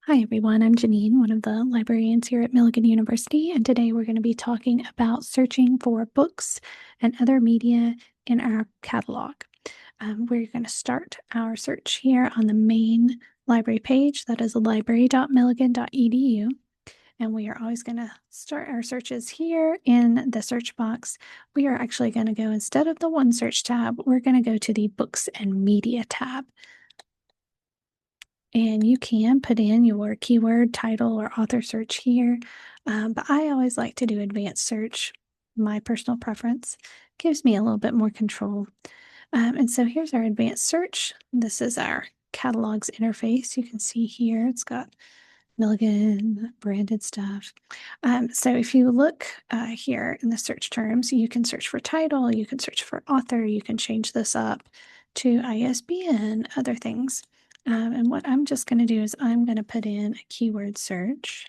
Hi everyone, I'm Janine, one of the librarians here at Milligan University, and today we're going to be talking about searching for books and other media in our catalog. We're going to start our search here on the main library page, that is library.milligan.edu, and we are always going to start our searches here in the search box. We are actually going to go, instead of the One Search tab, we're going to go to the Books and Media tab. And you can put in your keyword, title, or author search here. But I always like to do advanced search. My personal preference gives me a little bit more control. And so here's our advanced search. This is our catalogs interface. You can see here it's got Milligan branded stuff. So if you look here in the search terms, you can search for title, you can search for author, you can change this up to ISBN, other things. And what I'm just going to do is I'm going to put in a keyword search.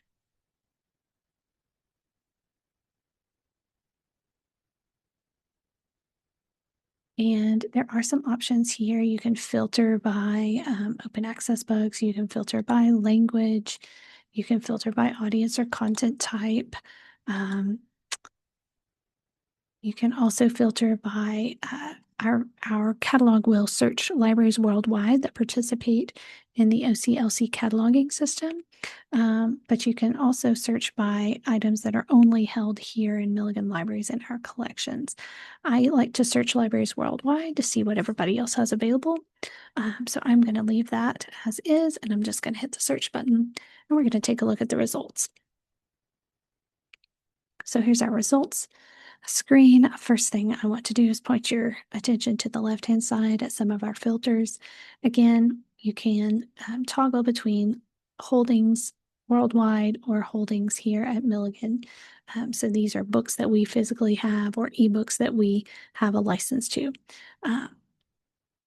And there are some options here. You can filter by open access books. You can filter by language. You can filter by audience or content type. You can also filter by our catalog will search libraries worldwide that participate in the OCLC cataloging system. But you can also search by items that are only held here in Milligan Libraries in our collections. I like to search libraries worldwide to see what everybody else has available. So I'm going to leave that as is, and I'm just going to hit the search button, and we're going to take a look at the results. So here's our results screen. First thing I want to do is point your attention to the left-hand side at some of our filters. Again, you can toggle between holdings worldwide or holdings here at Milligan. So these are books that we physically have or ebooks that we have a license to.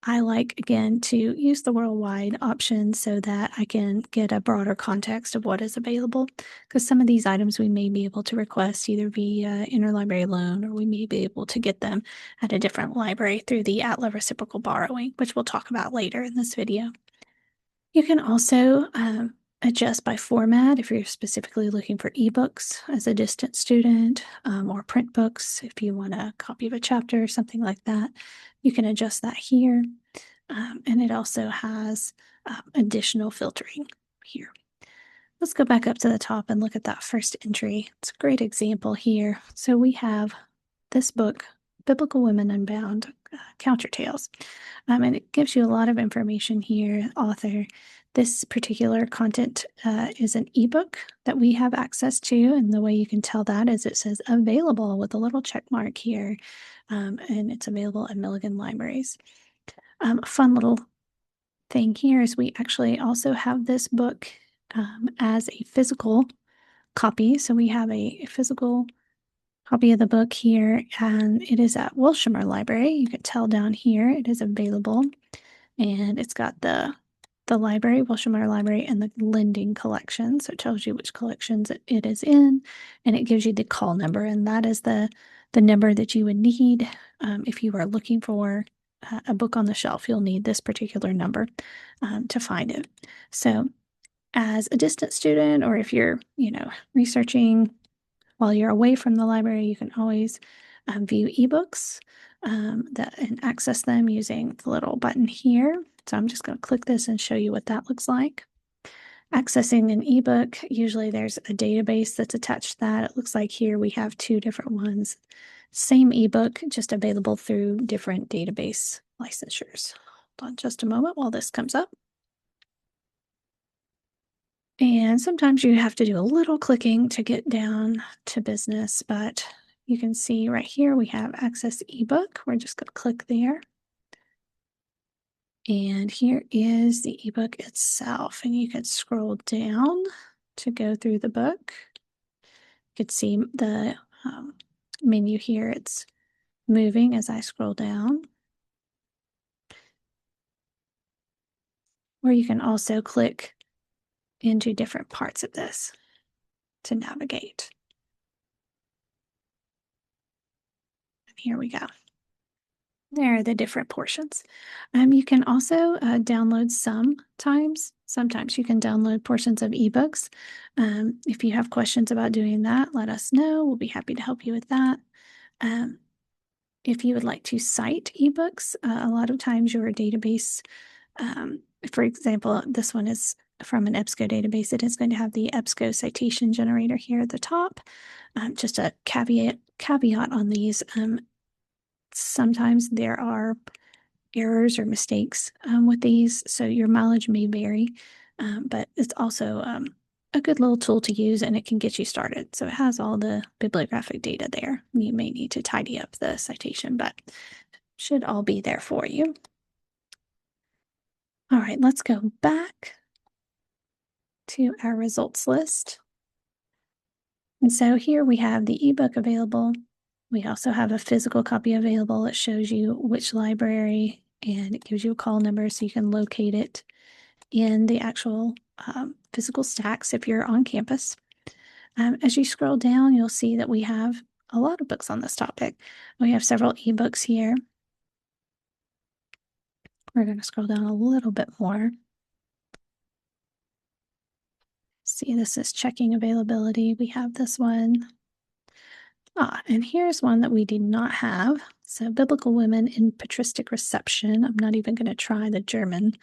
I like, again, to use the worldwide option so that I can get a broader context of what is available, because some of these items we may be able to request either via interlibrary loan, or we may be able to get them at a different library through the ATLA reciprocal borrowing, which we'll talk about later in this video. You can also adjust by format if you're specifically looking for ebooks as a distance student, or print books if you want a copy of a chapter or something like that. You can adjust that here. And it also has additional filtering here. Let's go back up to the top and look at that first entry. It's a great example here. So we have this book, Biblical Women Unbound, Counter Tales. And it gives you a lot of information here. Author, this particular content is an ebook that we have access to. And the way you can tell that is it says available with a little check mark here. And it's available at Milligan Libraries. A fun little thing here is we actually also have this book as a physical copy. So we have a physical copy of the book here, and it is at Wilshire Library. You can tell down here it is available, and it's got the library, Wilshire Library, and the lending collection. So it tells you which collections it is in, and it gives you the call number, and that is the number that you would need if you are looking for a book on the shelf. You'll need this particular number to find it. So as a distance student, or if you're, researching while you're away from the library, you can always view ebooks and access them using the little button here. So I'm just going to click this and show you what that looks like. Accessing an ebook, usually there's a database that's attached to that. It looks like here we have two different ones. Same ebook, just available through different database licensures. Hold on just a moment while this comes up. And sometimes you have to do a little clicking to get down to business, but you can see right here we have access ebook. We're just going to click there. And here is the ebook itself, and you can scroll down to go through the book. You can see the menu here. It's moving as I scroll down. Or you can also click into different parts of this to navigate. And here we go. There are the different portions. You can also download sometimes Sometimes you can download portions of ebooks. If you have questions about doing that, let us know. We'll be happy to help you with that. If you would like to cite ebooks, a lot of times your database, for example, this one is from an EBSCO database. It is going to have the EBSCO citation generator here at the top. Just a caveat on these. Sometimes there are errors or mistakes with these, so your mileage may vary, but it's also a good little tool to use, and it can get you started. So it has all the bibliographic data there. You may need to tidy up the citation, but should all be there for you. All right, let's go back to our results list. And so here we have the ebook available. We also have a physical copy available. It shows you which library and it gives you a call number so you can locate it in the actual physical stacks if you're on campus. As you scroll down, you'll see that we have a lot of books on this topic. We have several ebooks here. We're going to scroll down a little bit more. See, this is checking availability. We have this one. And here's one that we did not have. So, Biblical Women in Patristic Reception. I'm not even going to try the German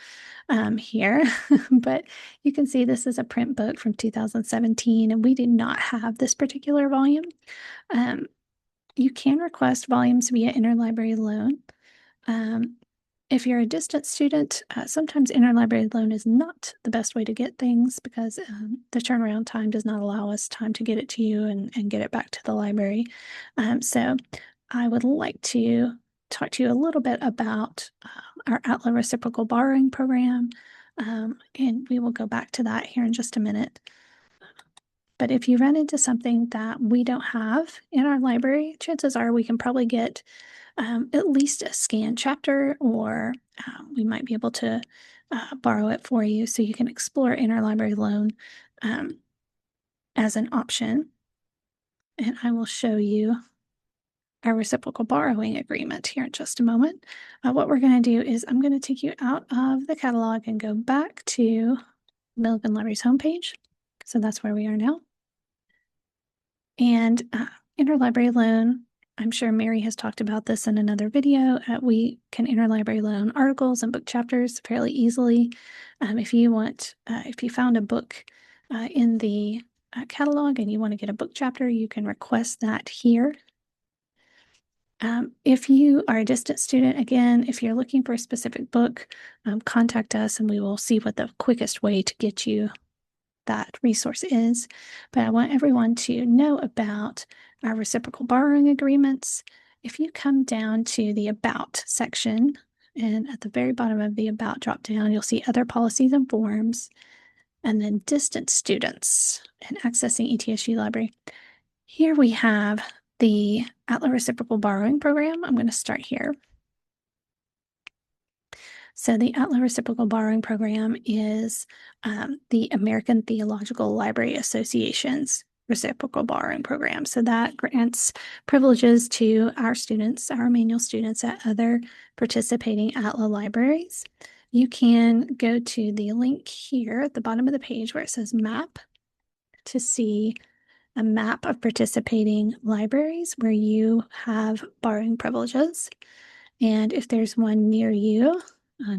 here, but you can see this is a print book from 2017, and we did not have this particular volume. You can request volumes via interlibrary loan. If you're a distance student, sometimes interlibrary loan is not the best way to get things because the turnaround time does not allow us time to get it to you and get it back to the library. So I would like to talk to you a little bit about our ATLA reciprocal borrowing program, and we will go back to that here in just a minute. But if you run into something that we don't have in our library, chances are we can probably get at least a scanned chapter, or we might be able to borrow it for you so you can explore interlibrary loan as an option. And I will show you our reciprocal borrowing agreement here in just a moment. What we're going to do is I'm going to take you out of the catalog and go back to Milligan Library's homepage. So that's where we are now. And interlibrary loan, I'm sure Mary has talked about this in another video. We can interlibrary loan articles and book chapters fairly easily. If you found a book in the catalog and you want to get a book chapter, you can request that here. If you are a distant student, again, if you're looking for a specific book, contact us and we will see what the quickest way to get you that resource is. But I want everyone to know about our reciprocal borrowing agreements. If you come down to the About section, and at the very bottom of the About drop down, you'll see Other Policies and Forms, and then Distant Students and Accessing ETSU Library. Here we have the ATLA Reciprocal Borrowing Program. I'm going to start here. So the ATLA Reciprocal Borrowing Program is the American Theological Library Association's reciprocal borrowing program. So that grants privileges to our students, our manual students at other participating ATLA libraries. You can go to the link here at the bottom of the page where it says map to see a map of participating libraries where you have borrowing privileges. And if there's one near you,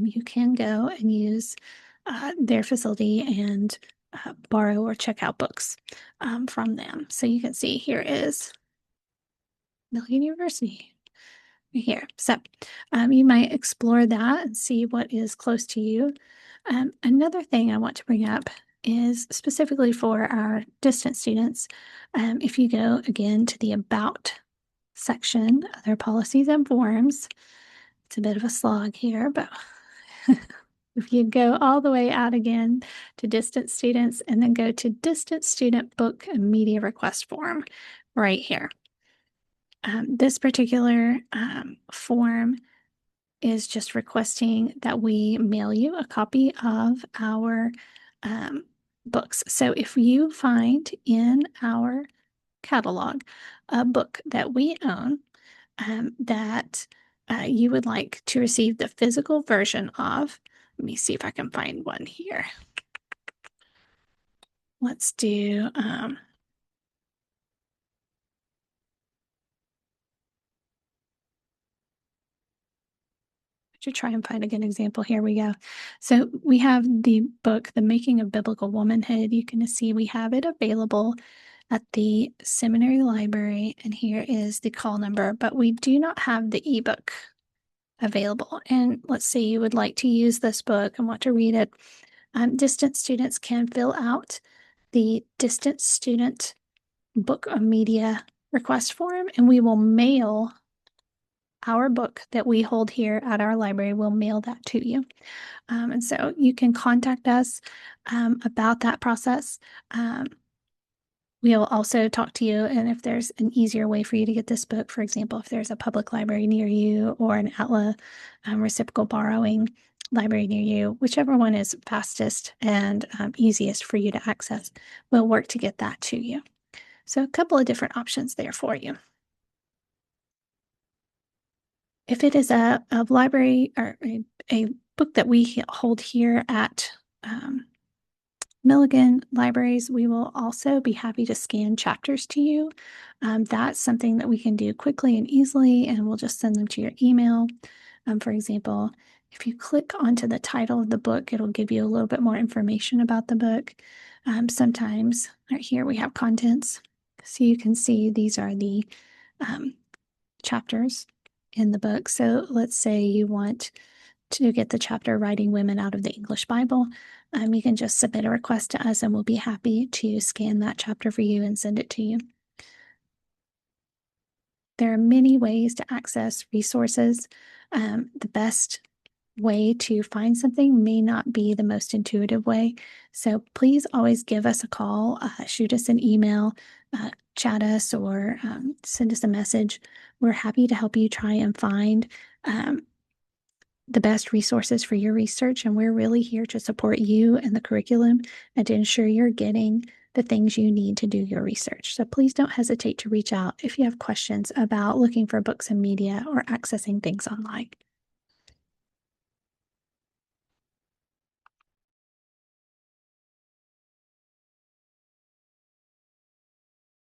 you can go and use their facility and borrow or check out books from them. So you can see here is Milligan University right here. So you might explore that and see what is close to you. Another thing I want to bring up is specifically for our distant students. If you go again to the About section, Other Policies and Forms, it's a bit of a slog here, but if you go all the way out again to distant students and then go to distant student book and media request form right here. This particular form is just requesting that we mail you a copy of our books. So if you find in our catalog a book that we own that you would like to receive the physical version of, let me see if I can find one here. let's do, to try and find a good example. Here we go. So we have the book, The Making of Biblical Womanhood. You can see we have it available at the seminary library, and here is the call number, but we do not have the ebook available. And let's say you would like to use this book and want to read it. Distance students can fill out the distance student book of media request form, and we will mail our book that we hold here at our library. We'll mail that to you. And so you can contact us about that process. We'll also talk to you, and if there's an easier way for you to get this book, for example, if there's a public library near you or an ATLA reciprocal borrowing library near you, whichever one is fastest and easiest for you to access, we'll work to get that to you. So a couple of different options there for you. If it is a library or a book that we hold here at Milligan Libraries, we will also be happy to scan chapters to you. That's something that we can do quickly and easily, and we'll just send them to your email. For example, if you click onto the title of the book, it'll give you a little bit more information about the book. Sometimes right here we have contents. So you can see these are the chapters in the book. So let's say you want to get the chapter Writing Women Out of the English Bible. You can just submit a request to us and we'll be happy to scan that chapter for you and send it to you. There are many ways to access resources. The best way to find something may not be the most intuitive way. So please always give us a call, shoot us an email, chat us, or send us a message. We're happy to help you try and find the best resources for your research. And we're really here to support you and the curriculum and to ensure you're getting the things you need to do your research. So please don't hesitate to reach out if you have questions about looking for books and media or accessing things online.